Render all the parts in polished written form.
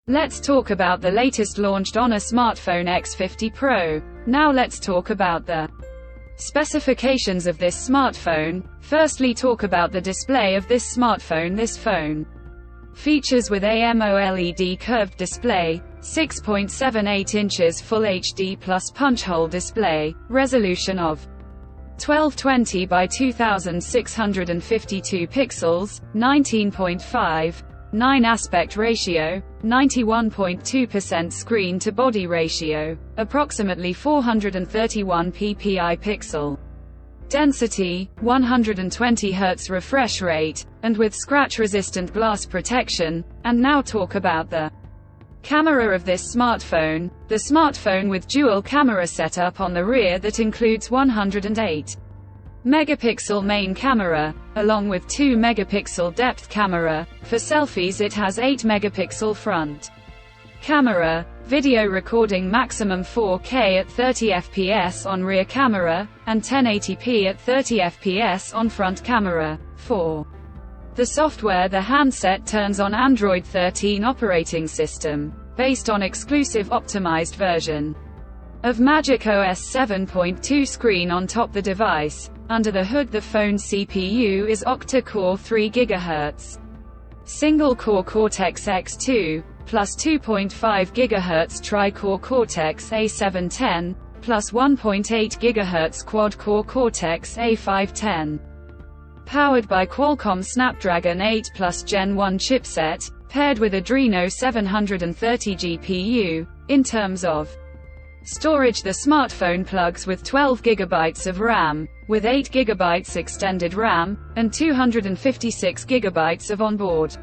Let's talk about the latest launched Honor smartphone X50 Pro. Now let's talk about the specifications of this smartphone. Firstly, talk about the display of this smartphone. This phone features with AMOLED curved display, 6.78 inches Full HD plus punch hole display, resolution of 1220 by 2652 pixels, 19.5:9 aspect ratio, 91.2% screen to body ratio, approximately 431 ppi pixel density, 120 Hz refresh rate, and with scratch-resistant glass protection. And now talk about the camera of this smartphone. The smartphone with dual camera setup on the rear that includes 108 megapixel main camera, along with 2 megapixel depth camera. For selfies it has 8 megapixel front camera, video recording maximum 4K at 30 fps on rear camera, and 1080p at 30 fps on front camera. 4. The software. The handset turns on Android 13 operating system, based on exclusive optimized version of Magic OS 7.2 screen on top the device. Under the hood the phone CPU is octa-core 3 GHz. Single-core Cortex X2, plus 2.5 GHz tri-core Cortex A710, plus 1.8 GHz quad-core Cortex A510. Powered by Qualcomm Snapdragon 8 Plus Gen 1 chipset, paired with Adreno 730 GPU. In terms of storage, the smartphone plugs with 12 GB of RAM, with 8 GB extended RAM, and 256 GB of onboard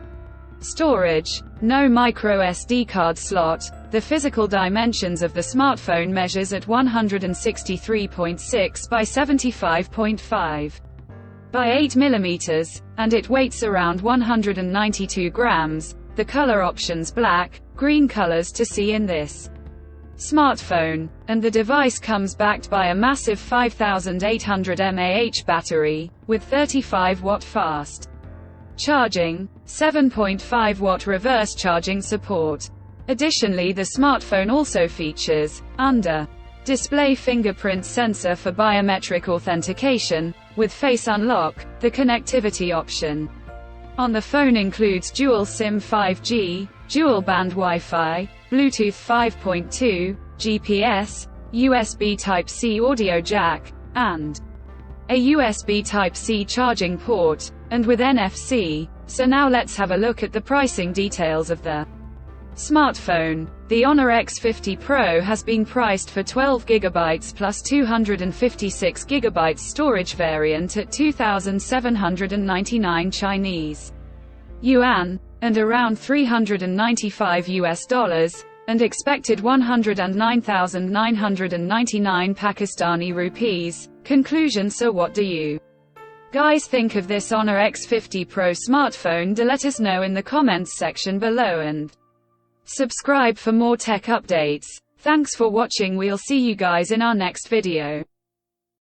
storage. No micro SD card slot. The physical dimensions of the smartphone measures at 163.6 by 75.5 by 8 mm, and it weighs around 192 grams. The color options black, green colors to see in this smartphone, and the device comes backed by a massive 5800 mAh battery, with 35-watt fast charging, 7.5-watt reverse charging support. Additionally, the smartphone also features, under display fingerprint sensor for biometric authentication, with face unlock. The connectivity option on the phone includes dual SIM 5G, dual band Wi-Fi, Bluetooth 5.2, GPS, USB Type-C audio jack, and a USB Type-C charging port, and with NFC. So now let's have a look at the pricing details of the smartphone. The Honor X50 Pro has been priced for 12 GB plus 256 GB storage variant at 2,799 Chinese yuan, and around $395, and expected 109,999 Pakistani rupees. Conclusion. So what do you guys think of this Honor X50 Pro smartphone? Do let us know in the comments section below, and subscribe for more tech updates. Thanks for watching. We'll see you guys in our next video.